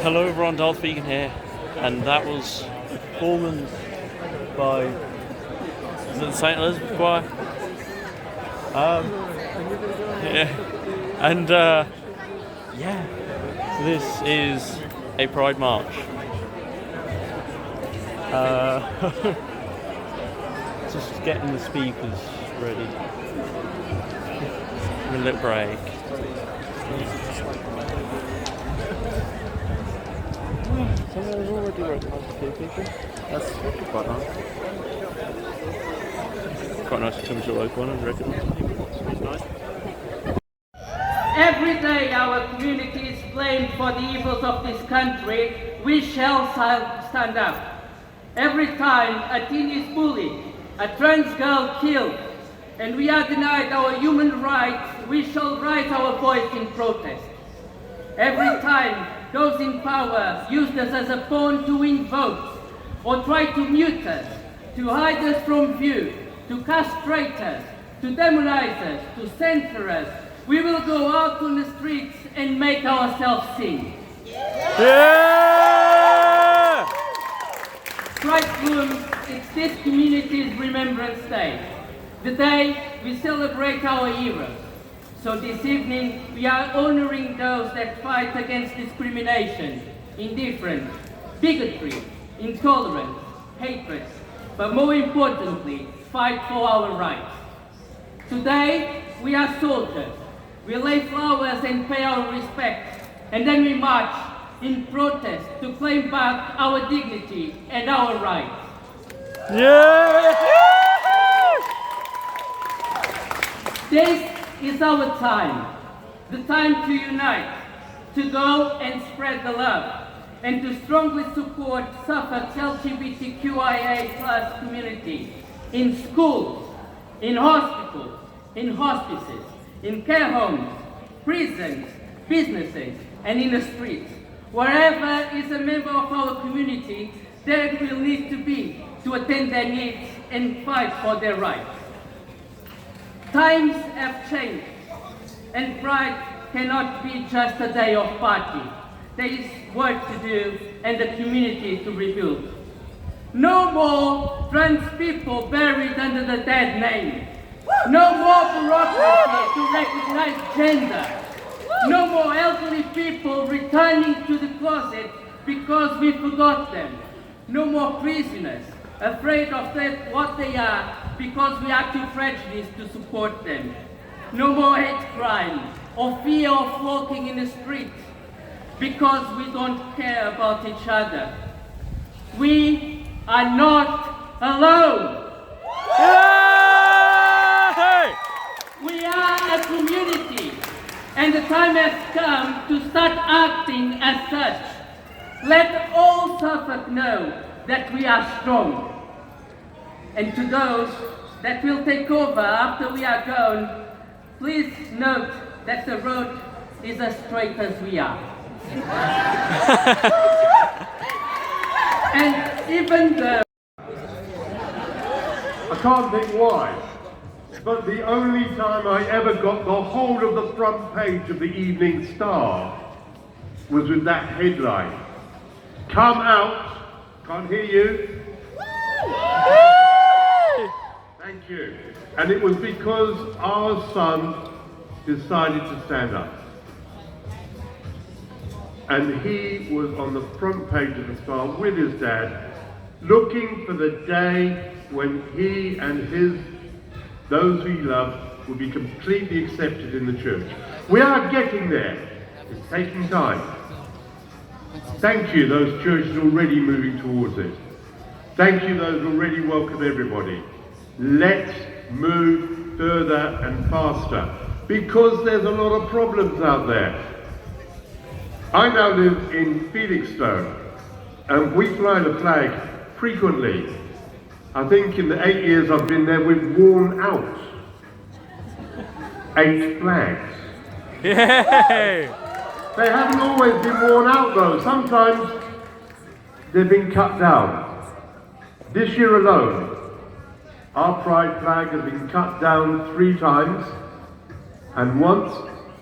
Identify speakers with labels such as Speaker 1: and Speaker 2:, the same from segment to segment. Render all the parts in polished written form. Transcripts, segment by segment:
Speaker 1: Hello everyone, Darth Vegan here, and that was a performance by the St. Elizabeth Choir. Yeah, and this is a Pride March. Just getting the speakers ready. A little break. Something already recognised a few people. That's quite nice. Quite nice to come to a local one and recognise people. It's nice.
Speaker 2: Every day our community is blamed for the evils of this country. We shall stand up. Every time a teen is bullied, a trans girl killed, and we are denied our human rights, we shall raise our voice in protest. Every time those in power use us as a pawn to win votes, or try to mute us, to hide us from view, to castrate us, to demonize us, to censor us, we will go out on the streets and make ourselves sing.
Speaker 1: Yeah!
Speaker 2: Pride blooms, it's this community's Remembrance Day, the day we celebrate our heroes. So this evening, we are honoring those that fight against discrimination, indifference, bigotry, intolerance, hatred, but more importantly, fight for our rights. Today, we are soldiers. We lay flowers and pay our respect, and then we march in protest to claim back our dignity and our rights.
Speaker 1: Yeah!
Speaker 2: This is our time, the time to unite, to go and spread the love, and to strongly support Suffolk's LGBTQIA+ community in schools, in hospitals, in hospices, in care homes, prisons, businesses, and in the streets. Wherever is a member of our community, there will need to be to attend their needs and fight for their rights. Times have changed, and Pride cannot be just a day of party. There is work to do and a community to rebuild. No more trans people buried under the dead name. No more bureaucracy to recognize gender. No more elderly people returning to the closet because we forgot them. No more prisoners afraid of what they are because we are too prejudiced to support them. No more hate crime or fear of walking in the streets because we don't care about each other. We are not alone.
Speaker 1: Yeah!
Speaker 2: We are a community, and the time has come to start acting as such. Let all Suffolk know that we are strong. And to those that will take over after we are gone, please note that the road is as straight as we are. And even though
Speaker 3: I can't think why, but the only time I ever got the whole of the front page of the Evening Star was with that headline. Come out, can't hear you. Thank you. And it was because our son decided to stand up. And he was on the front page of the Star with his dad, looking for the day when he and those who he loved would be completely accepted in the church. We are getting there. It's taking time. Thank you, those churches already moving towards it. Thank you, those who already welcome everybody. Let's move further and faster, because there's a lot of problems out there. I now live in Felixstowe, and we fly the flag frequently. I think in the 8 years I've been there, we've worn out 8 flags.
Speaker 1: Yay!
Speaker 3: They haven't always been worn out though. Sometimes they've been cut down. This year alone, our pride flag has been cut down 3 times, and once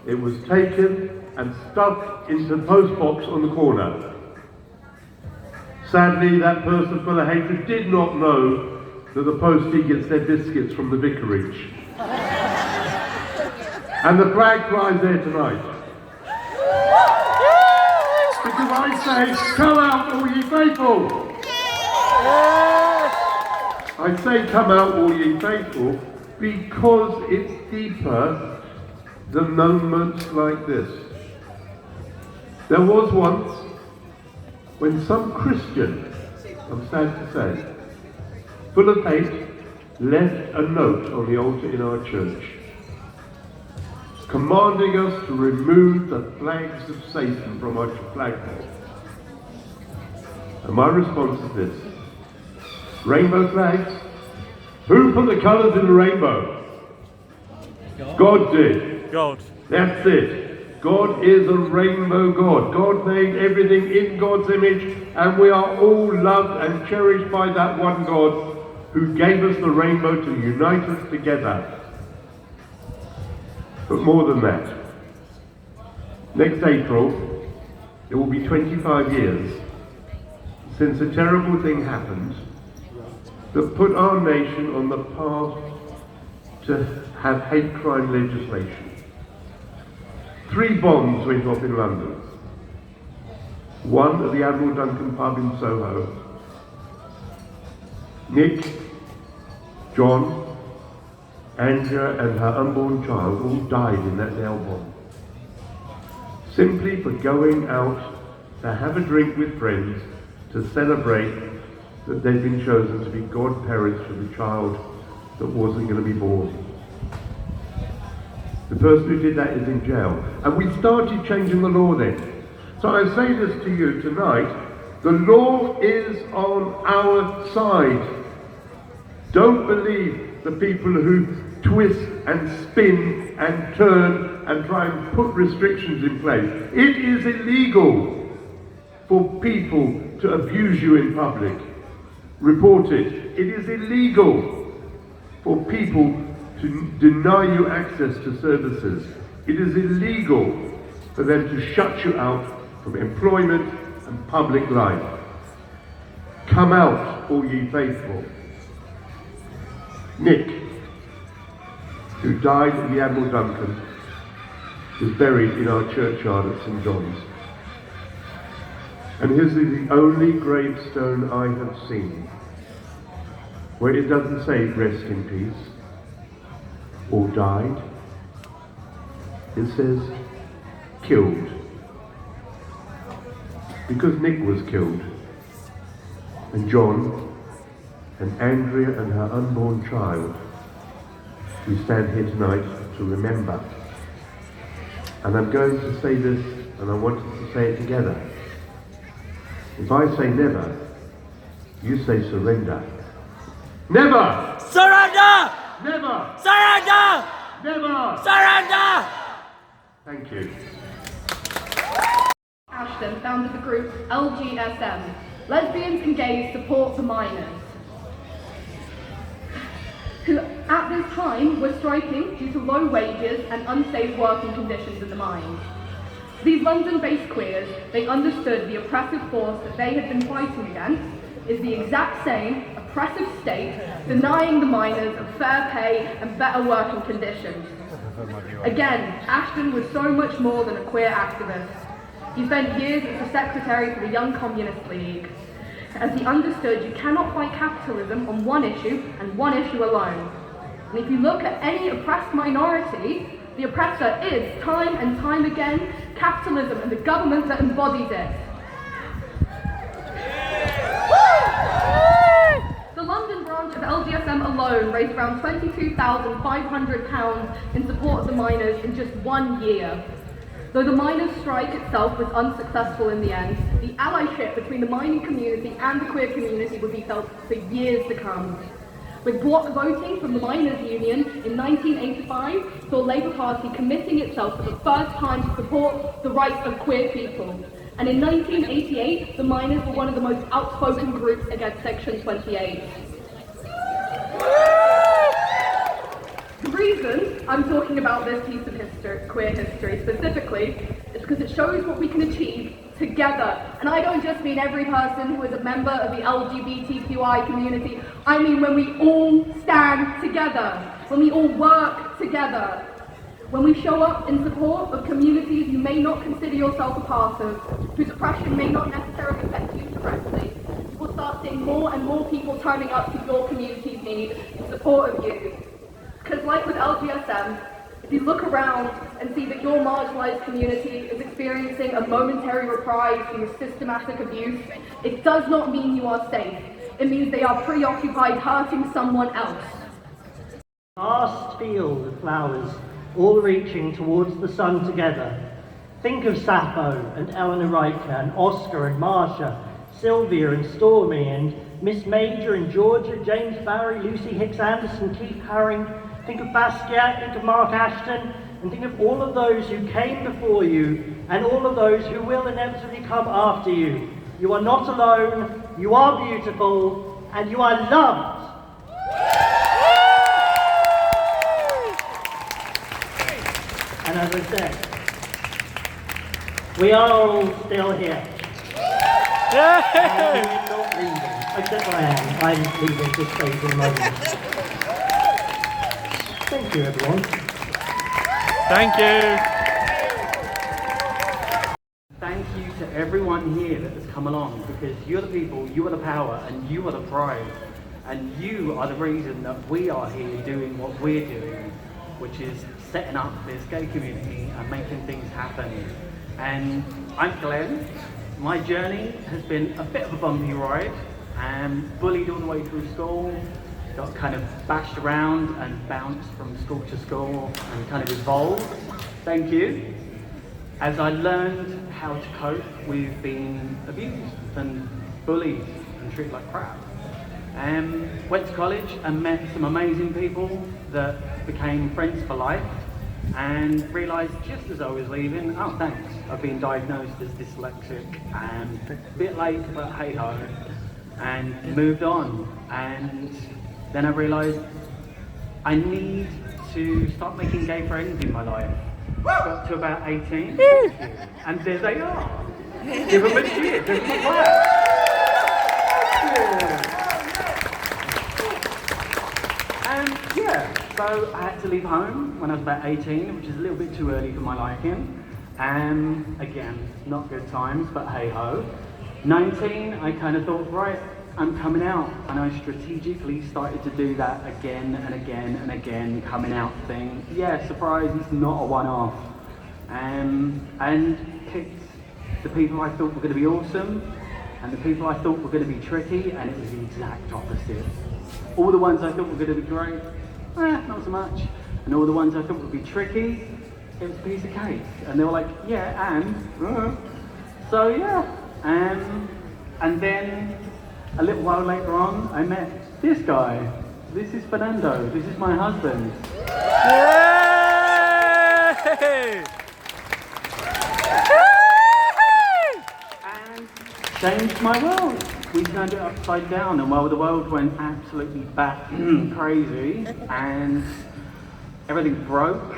Speaker 3: it was taken and stuffed into the post box on the corner. Sadly, that person full of hatred did not know that the postie gets their biscuits from the vicarage. And the flag flies there tonight. Because I say, come out all ye faithful. I say come out all ye faithful because it's deeper than moments like this. There was once when some Christian, I'm sad to say, full of hate, left a note on the altar in our church, commanding us to remove the flags of Satan from our flagpole. And my response is this: rainbow flags? Who put the colours in the rainbow? God did.
Speaker 1: God.
Speaker 3: That's it. God is a rainbow God. God made everything in God's image, and we are all loved and cherished by that one God who gave us the rainbow to unite us together. But more than that, next April, it will be 25 years since a terrible thing happened that put our nation on the path to have hate crime legislation. 3 bombs went off in London. One at the Admiral Duncan pub in Soho. Nick, John, Andrea and her unborn child all died in that nail bomb. Simply for going out to have a drink with friends to celebrate that they'd been chosen to be godparents for the child that wasn't going to be born. The person who did that is in jail. And we started changing the law then. So I say this to you tonight, the law is on our side. Don't believe the people who twist and spin and turn and try and put restrictions in place. It is illegal for people to abuse you in public. Report it. It is illegal for people to deny you access to services. It is illegal for them to shut you out from employment and public life. Come out, all ye faithful. Nick, who died at the Admiral Duncan, was buried in our churchyard at St. John's. And his is the only gravestone I have seen where it doesn't say rest in peace or died. It says killed. Because Nick was killed, and John and Andrea and her unborn child, we stand here tonight to remember. And I'm going to say this, and I want us to say it together. If I say never, you say surrender. Never!
Speaker 1: Surrender!
Speaker 3: Never!
Speaker 1: Surrender!
Speaker 3: Never!
Speaker 1: Surrender!
Speaker 3: Thank you.
Speaker 4: Ashton founded the group LGSM, Lesbians and Gays Support the Miners, who at this time were striking due to low wages and unsafe working conditions in the mines. These London-based queers, they understood the oppressive force that they had been fighting against is the exact same oppressive state denying the miners of fair pay and better working conditions. Again, Ashton was so much more than a queer activist. He spent years as the secretary for the Young Communist League, as he understood you cannot fight capitalism on one issue and one issue alone. And if you look at any oppressed minority, the oppressor is, time and time again, capitalism and the government that embodies it. The London branch of LGSM alone raised around £22,500 in support of the miners in just 1 year. Though the miners' strike itself was unsuccessful in the end, the allyship between the mining community and the queer community would be felt for years to come. With block voting from the Miners' Union in 1985, saw Labour Party committing itself for the first time to support the rights of queer people. And in 1988, the miners were one of the most outspoken groups against Section 28. The reason I'm talking about this piece of history, queer history specifically, is because it shows what we can achieve together. And I don't just mean every person who is a member of the LGBTQI community. I mean when we all stand together, when we all work together, when we show up in support of communities you may not consider yourself a part of, whose oppression may not necessarily affect you directly. You will start seeing more and more people turning up to your community's need in support of you. Because like with LGSM, if you look around and see that your marginalized community is experiencing a momentary reprise from the systematic abuse, it does not mean you are safe. It means they are preoccupied hurting someone else.
Speaker 5: Vast field of flowers, all reaching towards the sun together. Think of Sappho and Eleanor Reichler and Oscar and Marsha, Sylvia and Stormy and Miss Major and Georgia, James Barry, Lucy Hicks Anderson, Keith Haring. Think of Basquiat, think of Mark Ashton, and think of all of those who came before you and all of those who will inevitably come after you. You are not alone, you are beautiful, and you are loved. And as I said, we are all still here. And we're not leaving, except I am. I'm leaving this space in a moment. Thank you, everyone.
Speaker 1: Thank you.
Speaker 6: Thank you to everyone here that has come along, because you're the people, you are the power, and you are the pride. And you are the reason that we are here doing what we're doing, which is setting up this gay community and making things happen. And I'm Glenn. My journey has been a bit of a bumpy ride. I'm bullied all the way through school, got kind of bashed around and bounced from school to school and kind of evolved. Thank you. As I learned how to cope with being abused and bullied and treated like crap. Went to college and met some amazing people that became friends for life, and realised just as I was leaving, oh thanks, I've been diagnosed as dyslexic, and a bit late, but hey ho, and moved on. And then I realised I need to start making gay friends in my life. Got to about 18, and there they are. Give them a cheer, give them a clap. So I had to leave home when I was about 18, which is a little bit too early for my liking. Again, not good times, but hey ho. 19, I kind of thought, right, I'm coming out. And I strategically started to do that again and again and again, coming out thing. Yeah, surprise, it's not a one-off. And picked the people I thought were going to be awesome and the people I thought were going to be tricky, and it was the exact opposite. All the ones I thought were going to be great, not so much. And all the ones I thought would be tricky, it was a piece of cake. And they were like, yeah, and? So yeah. And then a little while later on, I met this guy. This is Fernando. This is my husband.
Speaker 1: Yay!
Speaker 6: And changed my world. We turned it upside down, and while the world went absolutely bat crazy and everything broke,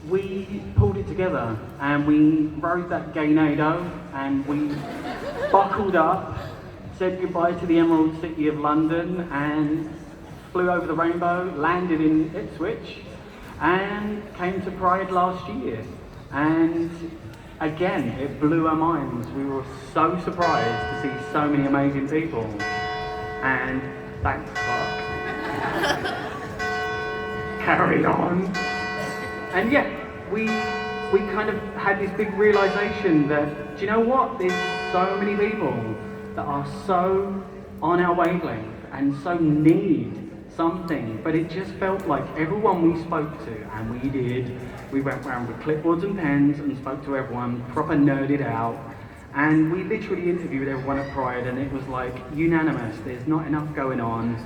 Speaker 6: we pulled it together and we rode that gaynado and we buckled up, said goodbye to the Emerald City of London and flew over the rainbow, landed in Ipswich and came to Pride last year. And again, it blew our minds. We were so surprised to see so many amazing people. And thanks, fuck. Carry on. And yeah, we kind of had this big realization that, do you know what? There's so many people that are so on our wavelength and so need something, but it just felt like everyone we spoke to, and we went around with clipboards and pens and spoke to everyone, proper nerded out, and we literally interviewed everyone at Pride, and it was like unanimous. There's not enough going on.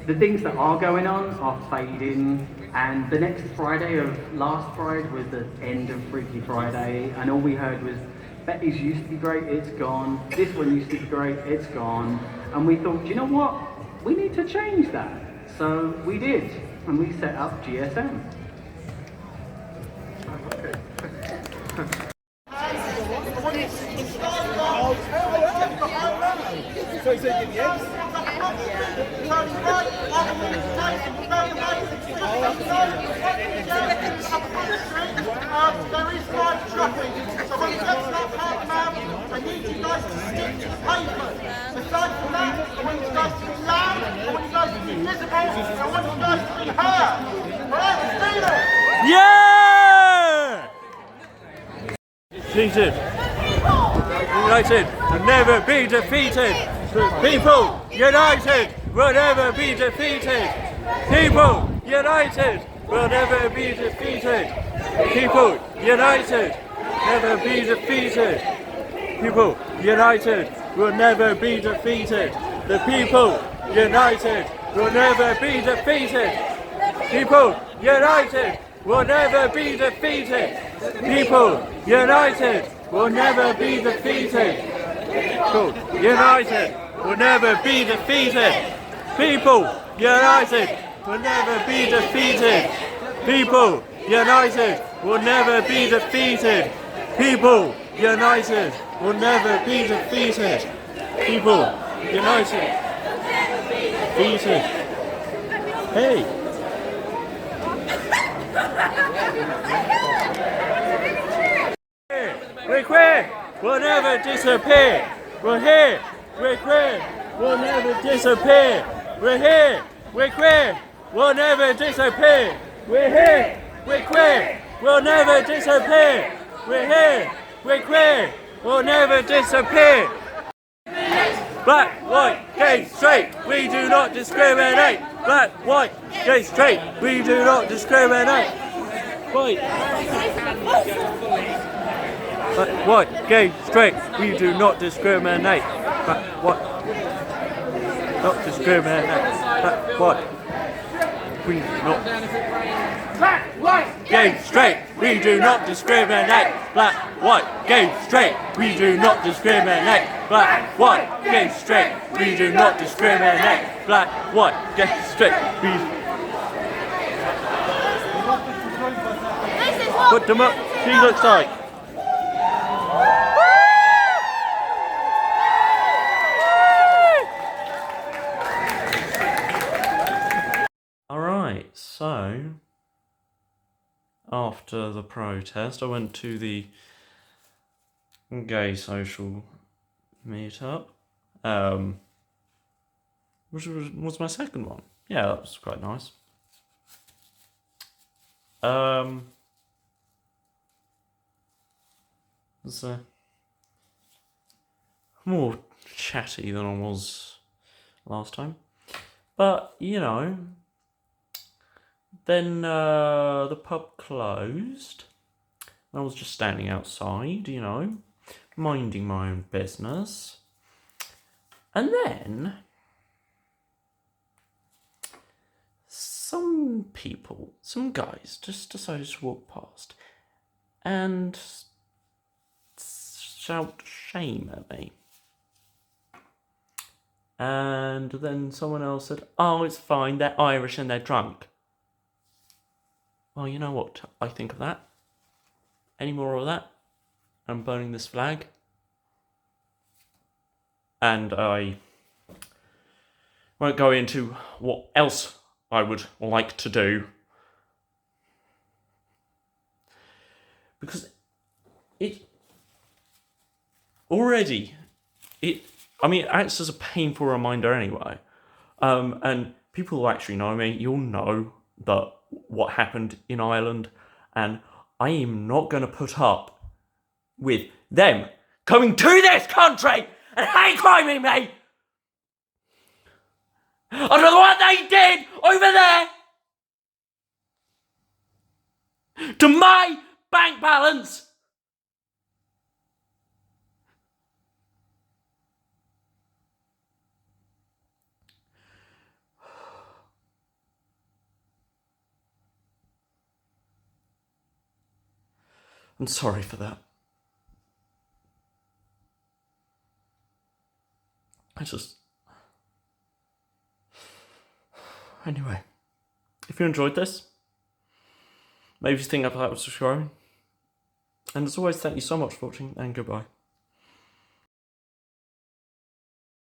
Speaker 6: The things that are going on are fading, and the next Friday of last Pride was the end of Freaky Friday, and all we heard was, Betty's used to be great, it's gone. This one used to be great, it's gone. And we thought, you know what? We need to change that. So we did, and we set up GSM.
Speaker 3: Okay.
Speaker 7: There is live traffic, so when we get to that part now, I need you guys to stick to the pavement. Aside from that, I want you guys to be loud, I want you guys to be visible, and I want you guys to be heard. Alright, let's do this!
Speaker 1: Yeah! Defeated. United will never be defeated. People united will never be defeated. People united will never be defeated. People united never be defeated. People united will never be defeated. The people united will never be defeated. People united will never be defeated. People united will never be defeated. People united will never be defeated. People united will never be defeated. People united will never be defeated. People united will never be defeated. People united. Defeated. Hey. We're queer. We'll never disappear. We're here. We're queer. We'll never disappear. We're here. We're queer. We'll never disappear. We're here. We're queer. We'll never disappear. We're here. We're queer. We'll never disappear. Black, white, gay, straight, we do not discriminate. Black, white, gay, straight, we do not discriminate. White. Black, white, gay, straight, we do not discriminate. Black, white, not discriminate. Black, white, we do not. Black, white, gay, straight, we do not discriminate. Black, white, gay, straight, we do not discriminate. Black, white, gay, straight, we do not discriminate. Black, white, gay, straight, we. Put them up, she looks like. Alright, so after the protest I went to the gay social meetup, which was my second one. Yeah, that was quite nice. Was more chatty than I was last time, but you know, then the pub closed. I was just standing outside, you know, minding my own business. And then some people, some guys just decided to walk past and shout shame at me. And then someone else said, "Oh, it's fine, they're Irish and they're drunk." Well, you know what I think of that? Any more of that? I'm burning this flag. And I won't go into what else I would like to do. Because it acts as a painful reminder anyway. And people who actually know me, you'll know that what happened in Ireland, and I am not going to put up with them coming to this country and hate criming me under what they did over there to my bank balance. I'm sorry for that. Anyway, if you enjoyed this, maybe think about subscribing. And as always, thank you so much for watching, and goodbye.